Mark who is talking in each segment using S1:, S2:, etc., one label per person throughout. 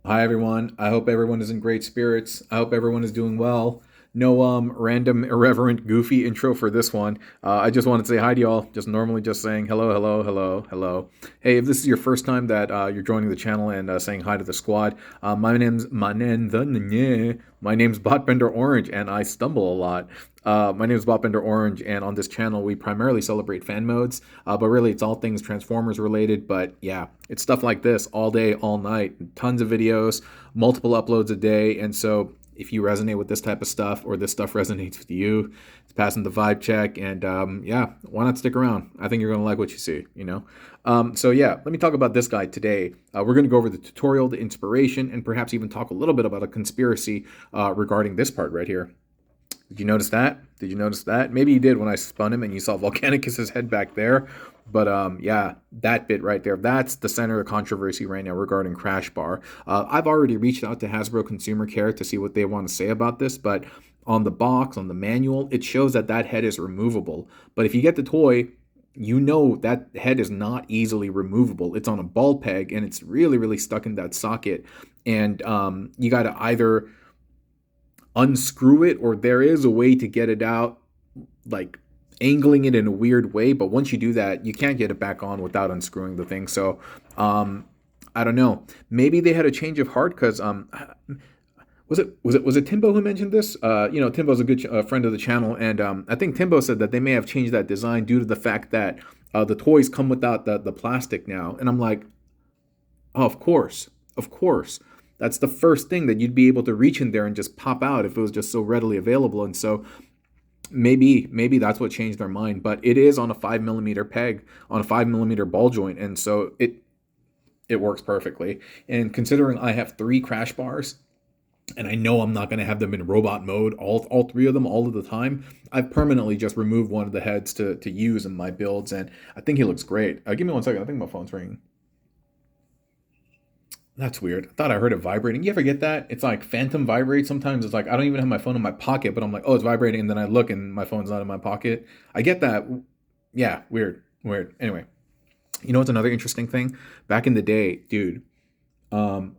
S1: Hi everyone. I hope everyone is in great spirits. I hope everyone is doing well. No random irreverent goofy intro for this one. I just wanted to say hi to y'all. Just normally just saying hello, hello, hello, hello. Hey, if this is your first time that you're joining the channel and saying hi to the squad, my name's Botbender Orange and I stumble a lot. My name is Botbender Orange, and on this channel, we primarily celebrate fan modes, but really it's all things Transformers related. But yeah, it's stuff like this all day, all night, tons of videos, multiple uploads a day. And so if you resonate with this type of stuff or this stuff resonates with you, it's passing the vibe check. And yeah, why not stick around? I think you're going to like what you see. So yeah, let me talk about this guy today. We're going to go over the tutorial, the inspiration, and perhaps even talk a little bit about a conspiracy regarding this part right here. Did you notice that? Did you notice that? Maybe you did when I spun him and you saw Volcanicus's head back there. But yeah, that bit right there, that's the center of controversy right now regarding Crashbar. I've already reached out to Hasbro Consumer Care to see what they want to say about this, but on the box, on the manual, it shows that that head is removable. But if you get the toy, you know that head is not easily removable. It's on a ball peg and it's really, really stuck in that socket. And you got to either unscrew it or there is a way to get it out, like angling it in a weird way, but once you do that you can't get it back on without unscrewing the thing. So I don't know, maybe they had a change of heart because was it Timbo who mentioned this? Timbo's a good friend of the channel, and I think Timbo said that they may have changed that design due to the fact that the toys come without the plastic now. And I'm like, oh, of course, of course. That's the first thing that you'd be able to reach in there and just pop out if it was just so readily available. And so maybe that's what changed their mind. But it is on a 5 millimeter peg, on a 5 millimeter ball joint, and so it works perfectly. And considering I have three crash bars, and I know I'm not going to have them in robot mode, all three of them, all of the time, I've permanently just removed one of the heads to use in my builds, and I think he looks great. Give me 1 second. I think my phone's ringing. That's weird. I thought I heard it vibrating. You ever get that? It's like phantom vibrate. Sometimes it's like I don't even have my phone in my pocket, but I'm like, oh, it's vibrating, and then I look and my phone's not in my pocket. I get that. Yeah, weird, weird. Anyway, you know what's another interesting thing? Back in the day, dude, um,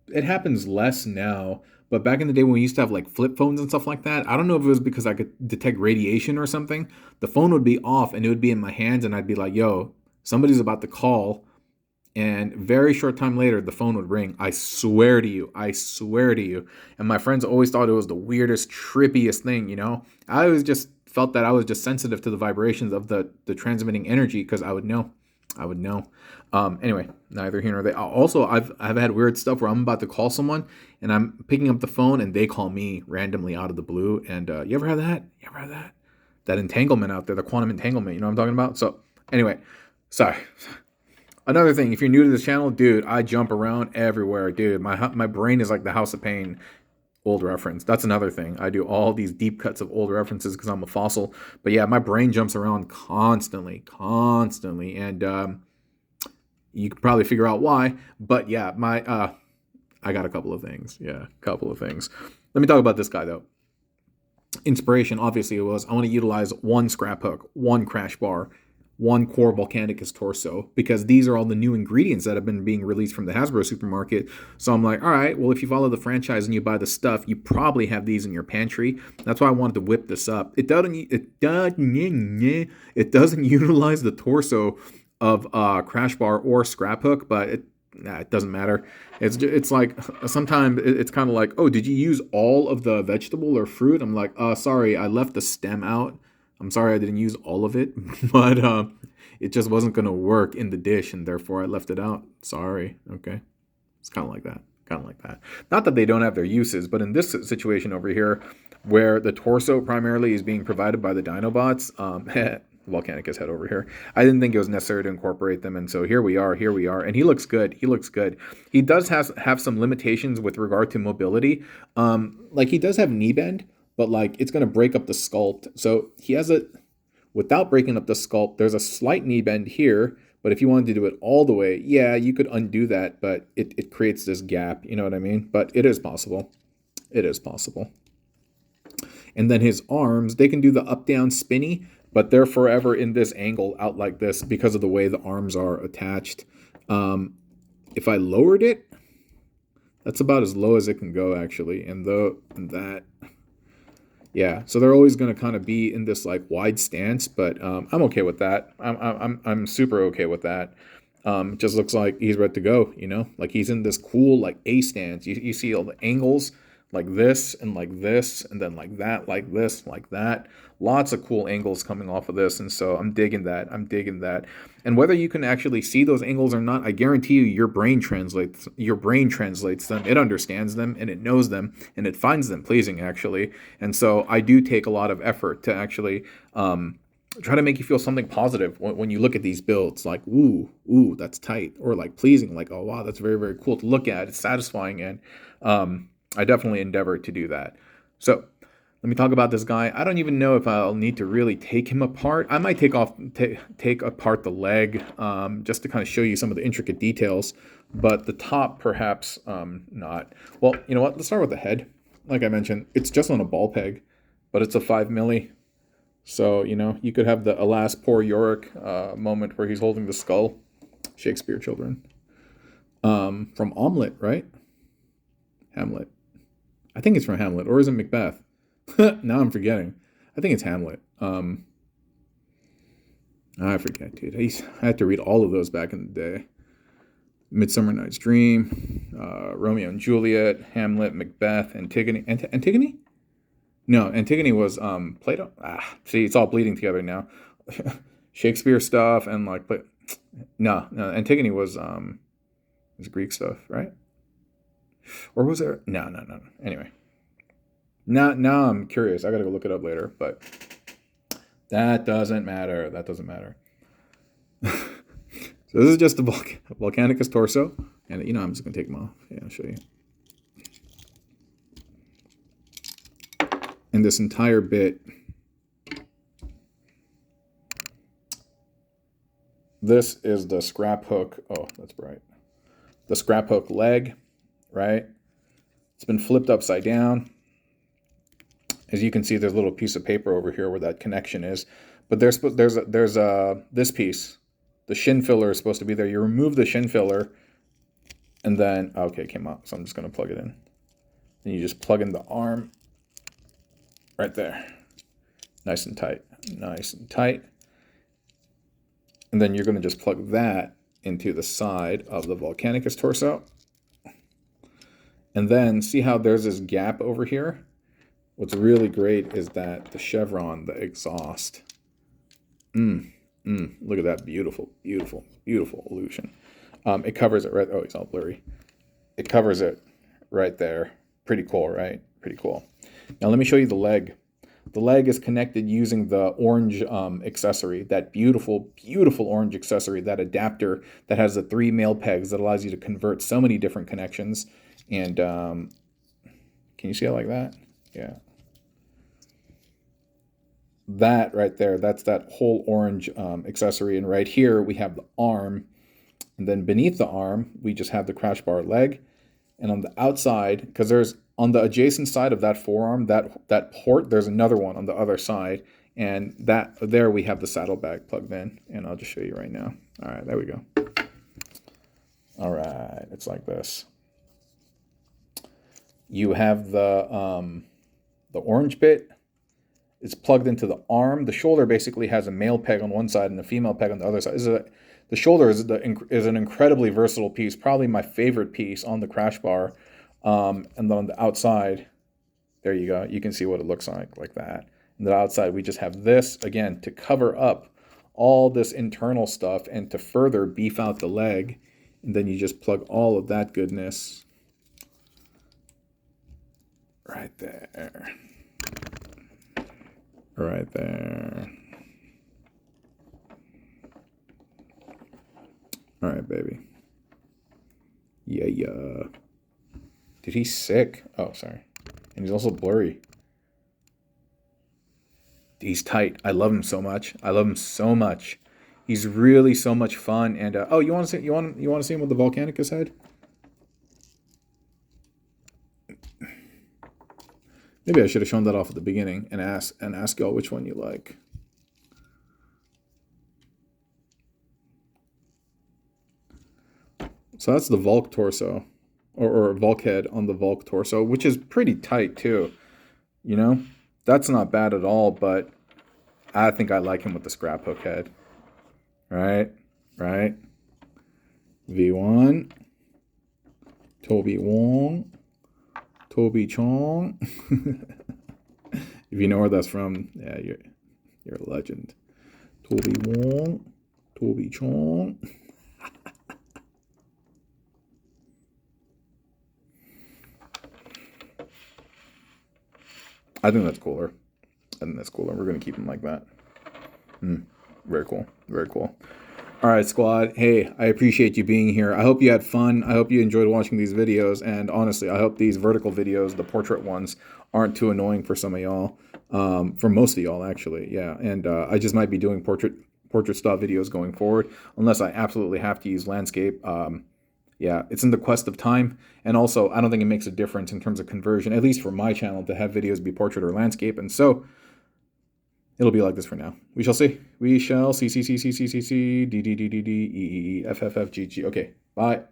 S1: it happens less now, but back in the day when we used to have like flip phones and stuff like that, I don't know if it was because I could detect radiation or something. The phone would be off and it would be in my hands, and I'd be like, yo, somebody's about to call, and very short time later the phone would ring. I swear to you, I swear to you. And my friends always thought it was the weirdest, trippiest thing. I always just felt that I was just sensitive to the vibrations of the transmitting energy because I would know. Anyway, neither here nor there. Also, I've had weird stuff where I'm about to call someone and I'm picking up the phone and they call me randomly out of the blue. And you ever had that? You ever had that? That entanglement out there, the quantum entanglement. You know what I'm talking about? So anyway, sorry. Another thing, if you're new to this channel, dude, I jump around everywhere, dude. My brain is like the House of Pain. Old reference. That's another thing. I do all these deep cuts of old references because I'm a fossil. But yeah, my brain jumps around constantly, constantly, and you can probably figure out why. But yeah, I got a couple of things. Yeah, a couple of things. Let me talk about this guy though. Inspiration, obviously, it was I want to utilize one scrap hook, one crash bar, one core Volcanicus torso, because these are all the new ingredients that have been being released from the Hasbro supermarket. So I'm like, all right, well, if you follow the franchise and you buy the stuff, you probably have these in your pantry. That's why I wanted to whip this up. It doesn't utilize the torso of Crash Bar or Scrap Hook, but it doesn't matter. It's like sometimes it's kind of like, oh, did you use all of the vegetable or fruit? I'm like, sorry, I left the stem out. I'm sorry I didn't use all of it, but it just wasn't gonna work in the dish, and therefore I left it out. Sorry. Okay, it's kind of like that. Kind of like that. Not that they don't have their uses, but in this situation over here, where the torso primarily is being provided by the Dinobots, Volcanicus head over here. I didn't think it was necessary to incorporate them, and so here we are, and he looks good. He looks good. He does have some limitations with regard to mobility. Like he does have knee bend, but like it's gonna break up the sculpt. So he has without breaking up the sculpt, there's a slight knee bend here. But if you wanted to do it all the way, yeah, you could undo that, but it creates this gap. You know what I mean? But it is possible. It is possible. And then his arms, they can do the up down spinny, but they're forever in this angle out like this because of the way the arms are attached. If I lowered it, That's about as low as it can go, actually. And that, yeah. So they're always going to kind of be in this like wide stance, but I'm okay with that. I'm super okay with that. It just looks like he's ready to go. You know, like he's in this cool like A stance. You see all the angles like this and like this, and then like that, like this, like that. Lots of cool angles coming off of this, and so I'm digging that. I'm digging that. And whether you can actually see those angles or not, I guarantee you, your brain translates. Your brain translates them. It understands them, and it knows them, and it finds them pleasing, actually. And so I do take a lot of effort to actually try to make you feel something positive when you look at these builds. Like, ooh, that's tight, or like pleasing. Like, oh wow, that's very, very cool to look at. It's satisfying, and I definitely endeavor to do that. So let me talk about this guy. I don't even know if I'll need to really take him apart. I might take apart the leg just to kind of show you some of the intricate details, but the top perhaps not. Well, you know what? Let's start with the head. Like I mentioned, it's just on a ball peg, but it's a 5 milli. So, you know, you could have the alas poor Yorick moment where he's holding the skull. Shakespeare children. From Omelette, right? Hamlet. I think it's from Hamlet, or is it Macbeth? Now I'm forgetting. I think it's Hamlet. I forget, dude. I had to read all of those back in the day. Midsummer Night's Dream, Romeo and Juliet, Hamlet, Macbeth, Antigone. Antigone? No, Antigone was Plato. See, it's all bleeding together now. Shakespeare stuff and like, but no, Antigone was Greek stuff, right? Or was there? No. Anyway. Now I'm curious. I gotta go look it up later, but that doesn't matter. That doesn't matter. So this is just the Volcanicus torso, and you know I'm just gonna take them off. Yeah, I'll show you. And this entire bit, this is the Scraphook. Oh, that's bright. The Scraphook leg, right? It's been flipped upside down. As you can see, there's a little piece of paper over here where that connection is. But there's this piece. The shin filler is supposed to be there. You remove the shin filler, and then, okay, it came out. So I'm just going to plug it in. And you just plug in the arm right there. Nice and tight. Nice and tight. And then you're going to just plug that into the side of the Volcanicus torso. And then see how there's this gap over here? What's really great is that the chevron, the exhaust. Look at that beautiful, beautiful, beautiful illusion. It covers it right. Oh, it's all blurry. It covers it right there. Pretty cool, right? Pretty cool. Now let me show you the leg. The leg is connected using the orange accessory, that beautiful, beautiful orange accessory, that adapter that has the 3 male pegs that allows you to convert so many different connections. And can you see it like that? Yeah. That right there, that's that whole orange accessory. And right here, we have the arm. And then beneath the arm, we just have the Crashbar leg. And on the outside, because there's on the adjacent side of that forearm, that port, there's another one on the other side. And that there we have the saddlebag plugged in. And I'll just show you right now. All right, there we go. All right, it's like this. You have the orange bit. It's plugged into the arm. The shoulder basically has a male peg on one side and a female peg on the other side. The shoulder is an incredibly versatile piece, probably my favorite piece on the Crashbar. And then on the outside, there you go. You can see what it looks like that. And the outside, we just have this, again, to cover up all this internal stuff and to further beef out the leg. And then you just plug all of that goodness right there. Right there. All right, baby. Yeah. Dude, he's sick. Oh, sorry. And he's also blurry. He's tight. I love him so much. I love him so much. He's really so much fun. And oh, you want to see? You want to see him with the Volcanicus head? Maybe I should have shown that off at the beginning and ask y'all which one you like. So that's the Volk torso. or Volk head on the Volk torso, which is pretty tight too. You know, that's not bad at all, but I think I like him with the Scraphook head. Right? Right? V1. Toby Wong. Toby Chong. If you know where that's from, yeah, you're a legend. Toby Wong. Toby Chong. I think that's cooler. I think that's cooler. We're going to keep them like that. Very cool. Very cool. All right, squad. Hey, I appreciate you being here. I hope you had fun. I hope you enjoyed watching these videos. And honestly, I hope these vertical videos, the portrait ones, aren't too annoying for some of y'all. For most of y'all, actually. Yeah. And I just might be doing portrait style videos going forward, unless I absolutely have to use landscape. Yeah, it's in the quest of time. And also, I don't think it makes a difference in terms of conversion, at least for my channel, to have videos be portrait or landscape. And so it'll be like this for now. We shall see. We shall see. C, C, C, C, C, C, C, D, D, D, D, D, E, E, E, F, F, F, G, G. Okay, bye.